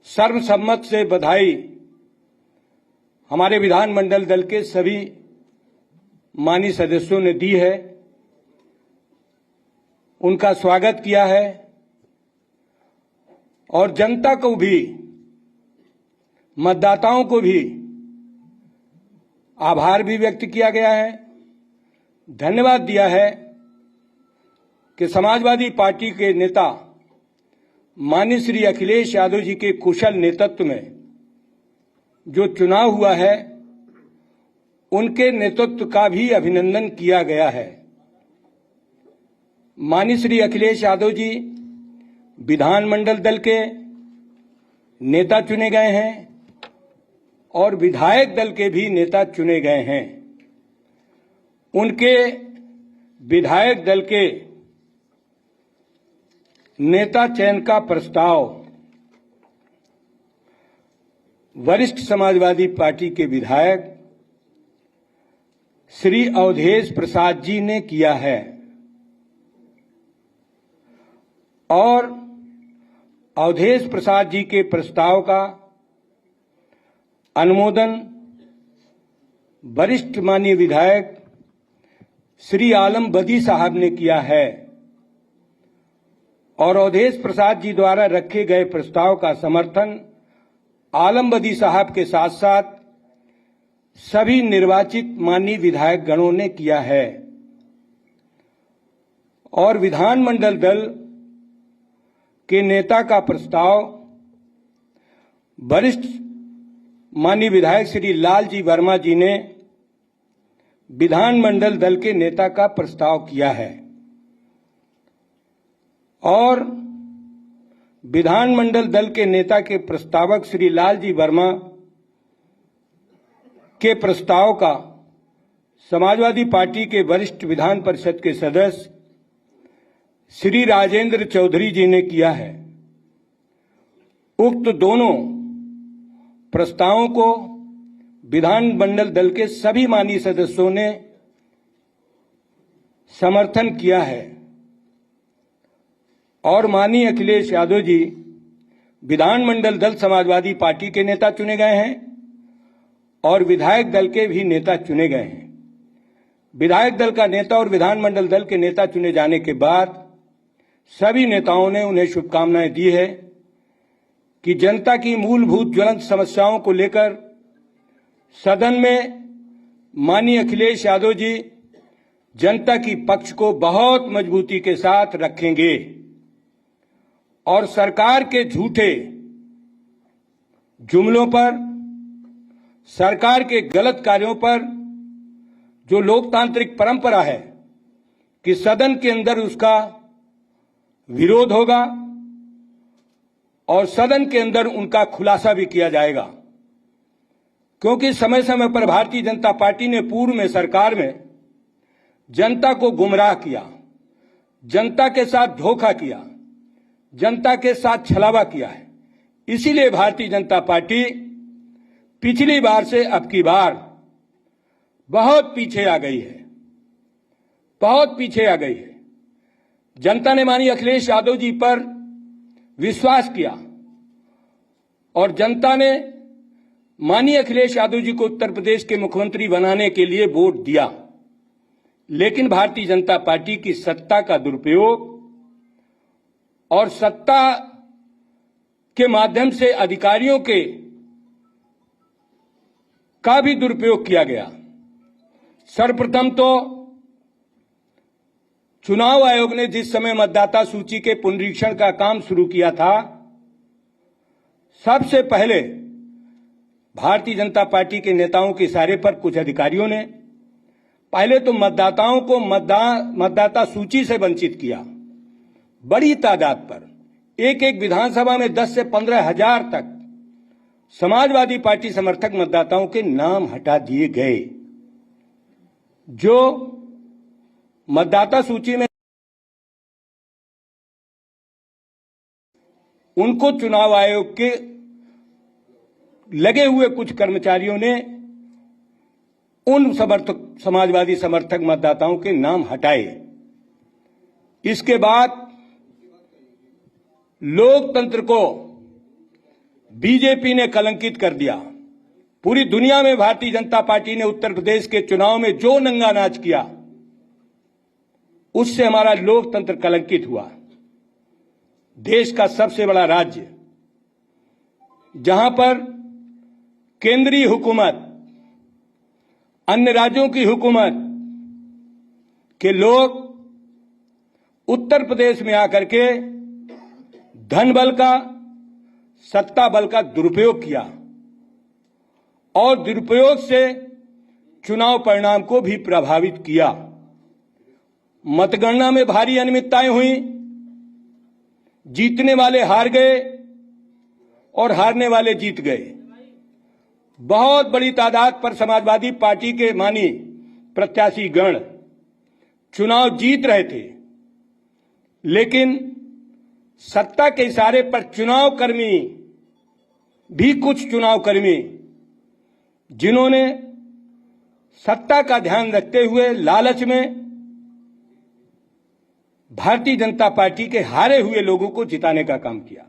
सर्वसम्मत से बधाई हमारे विधानमंडल दल के सभी माननीय सदस्यों ने दी है, उनका स्वागत किया है और जनता को भी, मतदाताओं को भी आभार भी व्यक्त किया गया है, धन्यवाद दिया है कि समाजवादी पार्टी के नेता माननीय श्री अखिलेश यादव जी के कुशल नेतृत्व में जो चुनाव हुआ है, उनके नेतृत्व का भी अभिनंदन किया गया है। माननीय श्री अखिलेश यादव जी विधानमंडल दल के नेता चुने गए हैं और विधायक दल के भी नेता चुने गए हैं। उनके विधायक दल के नेता चयन का प्रस्ताव वरिष्ठ समाजवादी पार्टी के विधायक श्री अवधेश प्रसाद जी ने किया है और अवधेश प्रसाद जी के प्रस्ताव का अनुमोदन वरिष्ठ माननीय विधायक श्री आलम बदी साहब ने किया है और अवधेश प्रसाद जी द्वारा रखे गए प्रस्ताव का समर्थन आलम बदी साहब के साथ साथ सभी निर्वाचित माननीय विधायक गणों ने किया है और विधानमंडल दल के नेता का प्रस्ताव वरिष्ठ माननीय विधायक श्री लालजी वर्मा जी ने विधानमंडल दल के नेता का प्रस्ताव किया है और विधानमंडल दल के नेता के प्रस्तावक श्री लालजी वर्मा के प्रस्ताव का समाजवादी पार्टी के वरिष्ठ विधान परिषद के सदस्य श्री राजेंद्र चौधरी जी ने किया है। उक्त दोनों प्रस्तावों को विधानमंडल दल के सभी माननीय सदस्यों ने समर्थन किया है और माननीय अखिलेश यादव जी विधानमंडल दल समाजवादी पार्टी के नेता चुने गए हैं और विधायक दल के भी नेता चुने गए हैं। विधायक दल का नेता और विधानमंडल दल के नेता चुने जाने के बाद सभी नेताओं ने उन्हें शुभकामनाएं दी है कि जनता की मूलभूत ज्वलंत समस्याओं को लेकर सदन में माननीय अखिलेश यादव जी जनता की पक्ष को बहुत मजबूती के साथ रखेंगे और सरकार के झूठे जुमलों पर, सरकार के गलत कार्यों पर जो लोकतांत्रिक परंपरा है कि सदन के अंदर उसका विरोध होगा और सदन के अंदर उनका खुलासा भी किया जाएगा, क्योंकि समय समय पर भारतीय जनता पार्टी ने पूर्व में सरकार में जनता को गुमराह किया, जनता के साथ धोखा किया, जनता के साथ छलावा किया है। इसीलिए भारतीय जनता पार्टी पिछली बार से अब की बार बहुत पीछे आ गई है, बहुत पीछे आ गई है। जनता ने माननीय अखिलेश यादव जी पर विश्वास किया और जनता ने माननीय अखिलेश यादव जी को उत्तर प्रदेश के मुख्यमंत्री बनाने के लिए वोट दिया, लेकिन भारतीय जनता पार्टी की सत्ता का दुरुपयोग और सत्ता के माध्यम से अधिकारियों के का भी दुरुपयोग किया गया। सर्वप्रथम तो चुनाव आयोग ने जिस समय मतदाता सूची के पुनरीक्षण का काम शुरू किया था, सबसे पहले भारतीय जनता पार्टी के नेताओं के इशारे पर कुछ अधिकारियों ने पहले तो मतदाताओं को मतदाता सूची से वंचित किया। बड़ी तादाद पर एक एक विधानसभा में 10 से 15 हजार तक समाजवादी पार्टी समर्थक मतदाताओं के नाम हटा दिए गए, जो मतदाता सूची में उनको चुनाव आयोग के लगे हुए कुछ कर्मचारियों ने उन समाजवादी समर्थक मतदाताओं के नाम हटाए। इसके बाद लोकतंत्र को बीजेपी ने कलंकित कर दिया। पूरी दुनिया में भारतीय जनता पार्टी ने उत्तर प्रदेश के चुनाव में जो नंगा नाच किया, उससे हमारा लोकतंत्र कलंकित हुआ। देश का सबसे बड़ा राज्य, जहां पर केंद्रीय हुकूमत, अन्य राज्यों की हुकूमत के लोग उत्तर प्रदेश में आकर के धन बल का, सत्ता बल का दुरुपयोग किया और दुरुपयोग से चुनाव परिणाम को भी प्रभावित किया। मतगणना में भारी अनियमितताएं हुई, जीतने वाले हार गए और हारने वाले जीत गए। बहुत बड़ी तादाद पर समाजवादी पार्टी के मानी प्रत्याशी गण चुनाव जीत रहे थे, लेकिन सत्ता के इशारे पर चुनाव कर्मी भी, कुछ चुनाव कर्मी जिन्होंने सत्ता का ध्यान रखते हुए लालच में भारतीय जनता पार्टी के हारे हुए लोगों को जिताने का काम किया।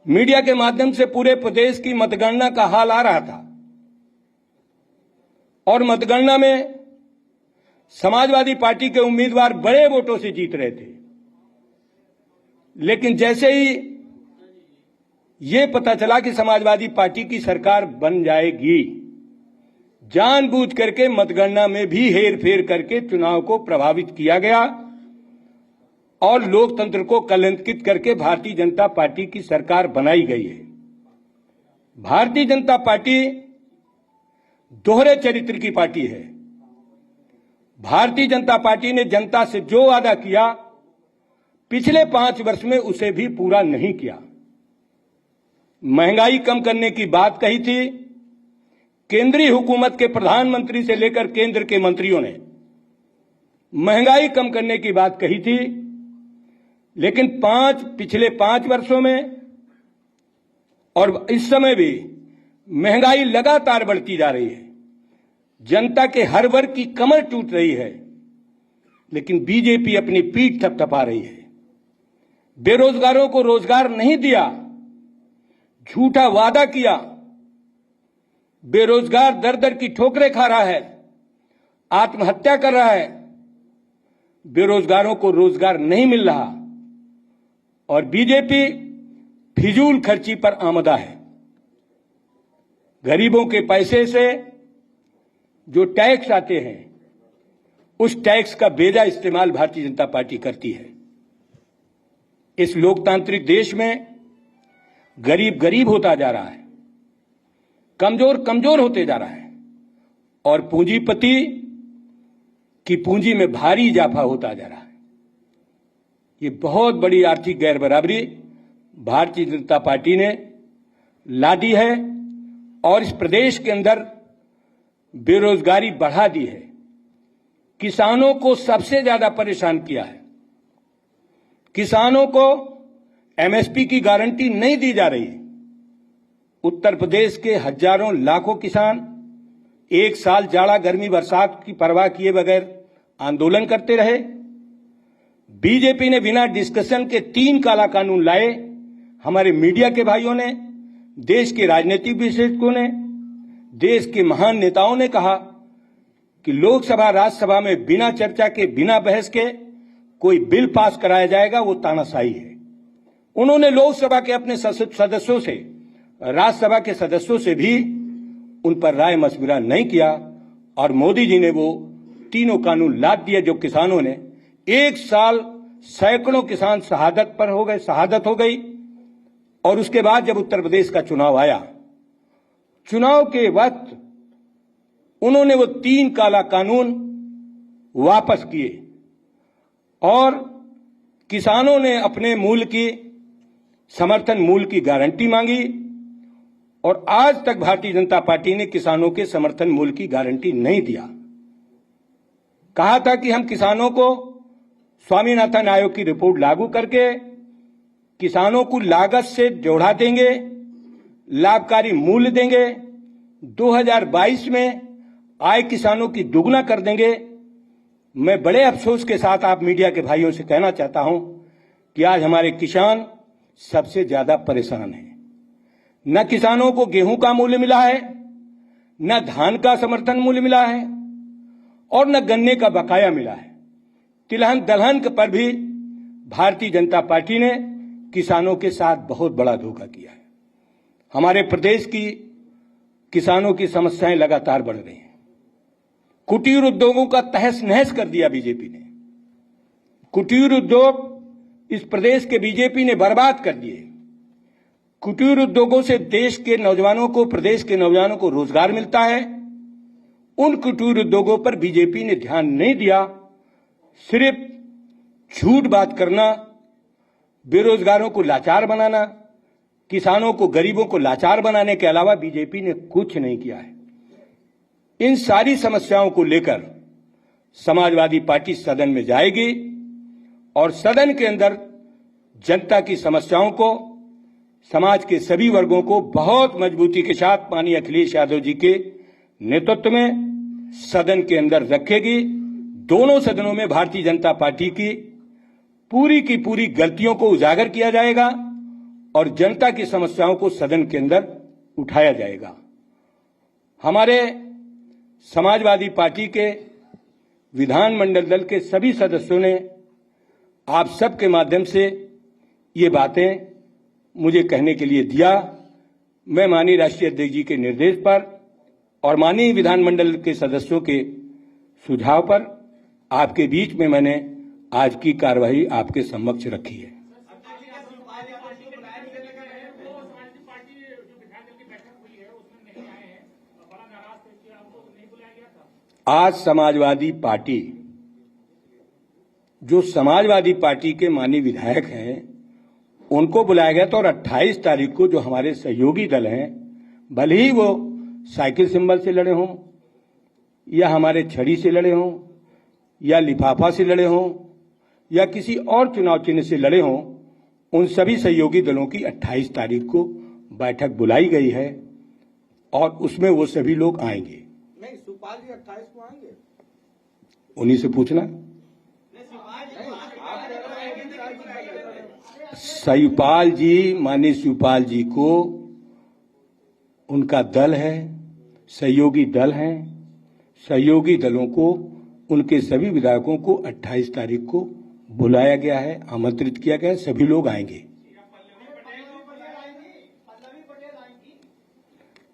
मीडिया के माध्यम से पूरे प्रदेश की मतगणना का हाल आ रहा था और मतगणना में समाजवादी पार्टी के उम्मीदवार बड़े वोटों से जीत रहे थे, लेकिन जैसे ही ये पता चला कि समाजवादी पार्टी की सरकार बन जाएगी, जानबूझ करके मतगणना में भी हेरफेर करके चुनाव को प्रभावित किया गया और लोकतंत्र को कलंकित करके भारतीय जनता पार्टी की सरकार बनाई गई है। भारतीय जनता पार्टी दोहरे चरित्र की पार्टी है। भारतीय जनता पार्टी ने जनता से जो वादा किया, पिछले 5 वर्ष में उसे भी पूरा नहीं किया। महंगाई कम करने की बात कही थी, केंद्रीय हुकूमत के प्रधानमंत्री से लेकर केंद्र के मंत्रियों ने महंगाई कम करने की बात कही थी, लेकिन पिछले 5 वर्षों में और इस समय भी महंगाई लगातार बढ़ती जा रही है। जनता के हर वर्ग की कमर टूट रही है, लेकिन बीजेपी अपनी पीठ थपथपा रही है। बेरोजगारों को रोजगार नहीं दिया, झूठा वादा किया। बेरोजगार दर दर की ठोकरें खा रहा है, आत्महत्या कर रहा है। बेरोजगारों को रोजगार नहीं मिल रहा और बीजेपी फिजूल खर्ची पर आमदा है। गरीबों के पैसे से जो टैक्स आते हैं, उस टैक्स का बेजा इस्तेमाल भारतीय जनता पार्टी करती है। इस लोकतांत्रिक देश में गरीब गरीब होता जा रहा है, कमजोर कमजोर होते जा रहा है और पूंजीपति की पूंजी में भारी इजाफा होता जा रहा है। ये बहुत बड़ी आर्थिक गैरबराबरी भारतीय जनता पार्टी ने ला दी है और इस प्रदेश के अंदर बेरोजगारी बढ़ा दी है। किसानों को सबसे ज्यादा परेशान किया है। किसानों को एमएसपी की गारंटी नहीं दी जा रही। उत्तर प्रदेश के हजारों लाखों किसान एक साल जाड़ा गर्मी बरसात की परवाह किए बगैर आंदोलन करते रहे। बीजेपी ने बिना डिस्कशन के 3 काला कानून लाए। हमारे मीडिया के भाइयों ने, देश के राजनीतिक विशेषज्ञों ने, देश के महान नेताओं ने कहा कि लोकसभा राज्यसभा में बिना चर्चा के, बिना बहस के कोई बिल पास कराया जाएगा, वो तानाशाही है। उन्होंने लोकसभा के अपने सदस्यों से, राज्यसभा के सदस्यों से भी उन पर राय मशविरा नहीं किया और मोदी जी ने वो 3 कानून लाद दिए जो किसानों ने, एक साल सैकड़ों किसान शहादत हो गई। और उसके बाद जब उत्तर प्रदेश का चुनाव आया, चुनाव के वक्त उन्होंने वो 3 काला कानून वापस किए और किसानों ने अपने मूल्य की, समर्थन मूल्य की गारंटी मांगी और आज तक भारतीय जनता पार्टी ने किसानों के समर्थन मूल्य की गारंटी नहीं दिया। कहा था कि हम किसानों को स्वामीनाथन आयोग की रिपोर्ट लागू करके किसानों को लागत से जोड़ा देंगे, लाभकारी मूल्य देंगे, 2022 में आय किसानों की दुगना कर देंगे। मैं बड़े अफसोस के साथ आप मीडिया के भाइयों से कहना चाहता हूं कि आज हमारे किसान सबसे ज्यादा परेशान हैं। न किसानों को गेहूं का मूल्य मिला है, न धान का समर्थन मूल्य मिला है और न गन्ने का बकाया मिला है। तिलहन दलहन पर भी भारतीय जनता पार्टी ने किसानों के साथ बहुत बड़ा धोखा किया है। हमारे प्रदेश की किसानों की समस्याएं लगातार बढ़ रही हैं। कुटीर उद्योगों का तहस नहस कर दिया बीजेपी ने। कुटीर उद्योग इस प्रदेश के बीजेपी ने बर्बाद कर दिए। कुटीर उद्योगों से देश के नौजवानों को, प्रदेश के नौजवानों को रोजगार मिलता है। उन कुटीर उद्योगों पर बीजेपी ने ध्यान नहीं दिया। सिर्फ झूठ बात करना, बेरोजगारों को लाचार बनाना, किसानों को, गरीबों को लाचार बनाने के अलावा बीजेपी ने कुछ नहीं किया है। इन सारी समस्याओं को लेकर समाजवादी पार्टी सदन में जाएगी और सदन के अंदर जनता की समस्याओं को, समाज के सभी वर्गों को बहुत मजबूती के साथ माननीय अखिलेश यादव जी के नेतृत्व में सदन के अंदर रखेगी। दोनों सदनों में भारतीय जनता पार्टी की पूरी गलतियों को उजागर किया जाएगा और जनता की समस्याओं को सदन के अंदर उठाया जाएगा। हमारे समाजवादी पार्टी के विधानमंडल दल के सभी सदस्यों ने आप सबके माध्यम से ये बातें मुझे कहने के लिए दिया। मैं माननीय राष्ट्रीय अध्यक्ष जी के निर्देश पर और माननीय विधानमंडल के सदस्यों के सुझाव पर आपके बीच में मैंने आज की कार्यवाही आपके समक्ष रखी है। आज समाजवादी पार्टी, जो समाजवादी पार्टी के माननीय विधायक हैं, उनको बुलाया गया था और 28 तारीख को जो हमारे सहयोगी दल हैं, भले ही वो साइकिल सिंबल से लड़े हों या हमारे छड़ी से लड़े हों या लिफाफा से लड़े हों या किसी और चुनाव चिन्ह से लड़े हों, उन सभी सहयोगी दलों की 28 तारीख को बैठक बुलाई गई है और उसमें वो सभी लोग आएंगे। नहीं, सुपाल जी 28 को आएंगे, उन्हीं से पूछना। शिवपाल जी, माननीय शिवपाल जी को उनका दल है, सहयोगी दल हैं, सहयोगी दलों को, उनके सभी विधायकों को 28 तारीख को बुलाया गया है, आमंत्रित किया गया है। सभी लोग आएंगे।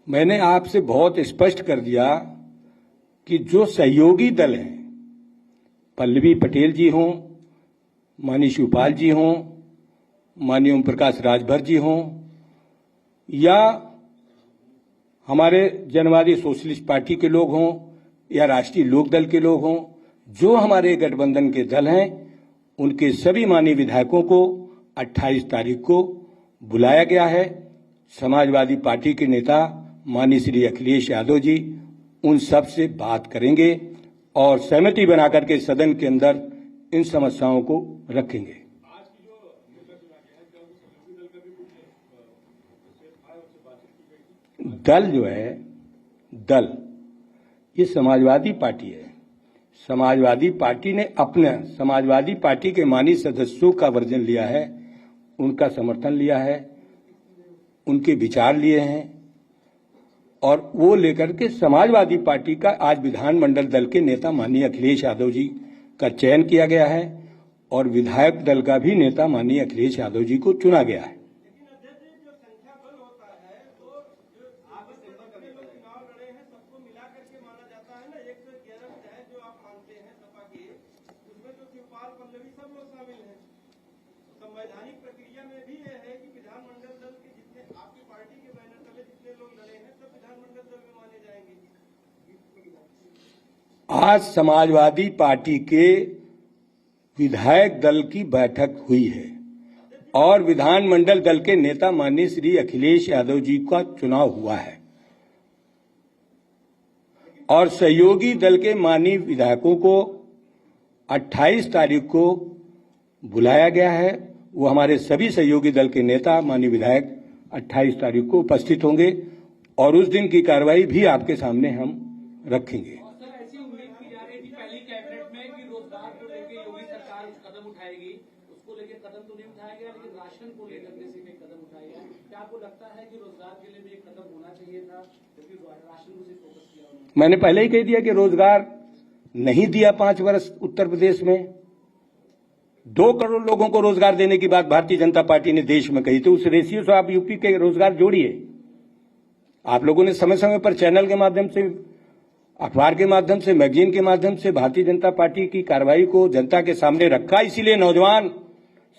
मैंने आपसे बहुत स्पष्ट कर दिया कि जो सहयोगी दल हैं, पल्लवी पटेल जी हों, माननीय शिवपाल जी हों, माननीय ओम प्रकाश राजभर जी हों या हमारे जनवादी सोशलिस्ट पार्टी के लोग हों या राष्ट्रीय लोकदल के लोग हों, जो हमारे गठबंधन के दल हैं, उनके सभी माननीय विधायकों को 28 तारीख को बुलाया गया है। समाजवादी पार्टी के नेता माननीय श्री अखिलेश यादव जी उन सब से बात करेंगे और सहमति बनाकर के सदन के अंदर इन समस्याओं को रखेंगे। दल जो है, दल ये समाजवादी पार्टी है। समाजवादी पार्टी ने अपने समाजवादी पार्टी के माननीय सदस्यों का वर्जन लिया है, उनका समर्थन लिया है, उनके विचार लिए हैं और वो लेकर के समाजवादी पार्टी का आज विधानमंडल दल के नेता माननीय अखिलेश यादव जी का चयन किया गया है और विधायक दल का भी नेता माननीय अखिलेश यादव जी को चुना गया है। संवैधानिक प्रक्रिया में भी यह है कि विधानमंडल दल के जितने आपकी पार्टी के बैनर तले जितने लोग लड़े हैं सब विधानमंडल दल में माने जाएंगे। आज समाजवादी पार्टी के विधायक दल की बैठक हुई है और विधानमंडल दल के नेता माननीय श्री अखिलेश यादव जी का चुनाव हुआ है और सहयोगी दल के माननीय विधायकों को 28 तारीख को बुलाया गया है। वो हमारे सभी सहयोगी दल के नेता माननीय विधायक 28 तारीख को उपस्थित होंगे और उस दिन की कार्रवाई भी आपके सामने हम रखेंगे। सर, ऐसी उम्मीद की जा रही थी पहली कैबिनेट में कि रोजगार को लेकर योगी सरकार कदम उठाएगी, उसको लेकर कदम तो नहीं उठाया गया, लेकिन राशन को लेकर किसी ने कदम उठाया। क्या आपको लगता है कि रोजगार के लिए भी एक कदम होना चाहिए था, क्योंकि राशन को सिर्फ फोकस किया उन्होंने। मैंने पहले ही कह दिया कि रोजगार नहीं दिया 5 वर्ष उत्तर प्रदेश में। 2 करोड़ लोगों को रोजगार देने की बात भारतीय जनता पार्टी ने देश में कही थी। उस रेशियो से आप यूपी के रोजगार जोड़िए। आप लोगों ने समय समय पर चैनल के माध्यम से, अखबार के माध्यम से, मैगजीन के माध्यम से भारतीय जनता पार्टी की कार्रवाई को जनता के सामने रखा। इसीलिए नौजवान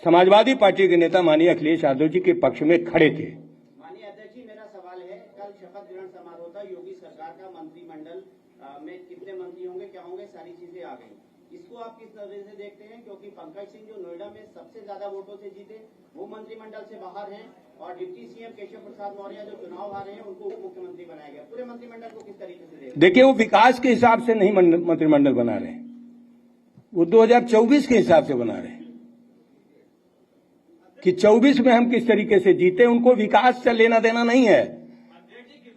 समाजवादी पार्टी के नेता माननीय अखिलेश यादव जी के पक्ष में खड़े थे। माननीय अध्यक्ष जी, मेरा सवाल है, कल शपथ ग्रहण समारोह था, योगी सरकार का मंत्रिमंडल में कितने मंत्री होंगे, क्या होंगे, सारी चीजें आ गई। इसको आप किस नजर से देखते हैं? क्योंकि पंकज सिंह जो नोएडा में सबसे ज्यादा वोटों से जीते, वो मंत्रिमंडल से बाहर हैं, और डिप्टी सीएम केशव प्रसाद मौर्य जो चुनाव हारे हैं, उनको उप मुख्यमंत्री बनाया गया। पूरे मंत्रिमंडल को किस तरीके से देखते हैं? देखिए, वो विकास के हिसाब से नहीं मंत्रिमंडल बना रहे, वो 2024 के हिसाब से बना रहे कि 24 में हम किस तरीके से जीते। उनको विकास से लेना देना नहीं है,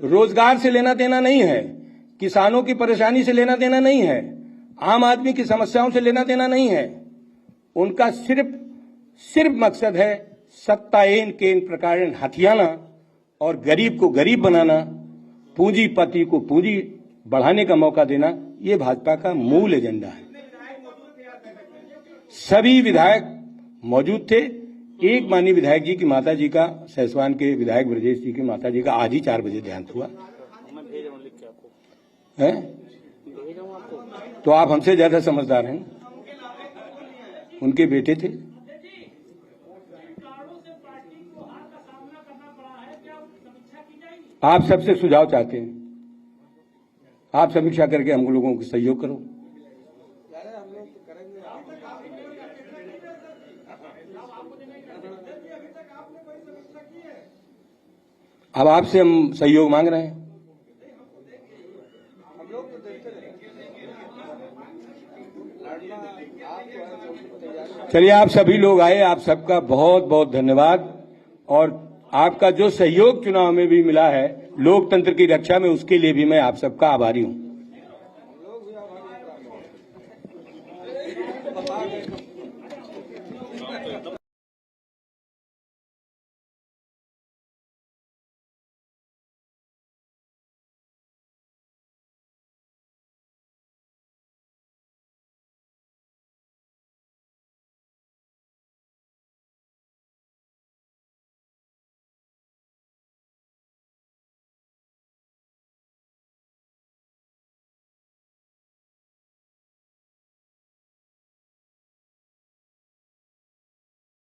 रोजगार से लेना देना नहीं है, किसानों की परेशानी से लेना देना नहीं है, आम आदमी की समस्याओं से लेना देना नहीं है। उनका सिर्फ मकसद है सत्ता केन प्रकार हथियाना और गरीब को गरीब बनाना, पूंजीपति को पूंजी बढ़ाने का मौका देना। ये भाजपा का मूल एजेंडा है। सभी विधायक मौजूद थे। एक माननीय विधायक जी की माता जी का, सैसवान के विधायक ब्रजेश जी की माता जी का आज ही 4 बजे देहांत हुआ है। तो आप हमसे ज्यादा समझदार हैं। उनके बेटे थे। आप सबसे सुझाव चाहते हैं, आप समीक्षा करके हम लोगों को सहयोग करो। अब आपसे हम सहयोग मांग रहे हैं। चलिए, आप सभी लोग आए, आप सबका बहुत बहुत धन्यवाद। और आपका जो सहयोग चुनाव में भी मिला है लोकतंत्र की रक्षा में, उसके लिए भी मैं आप सबका आभारी हूं।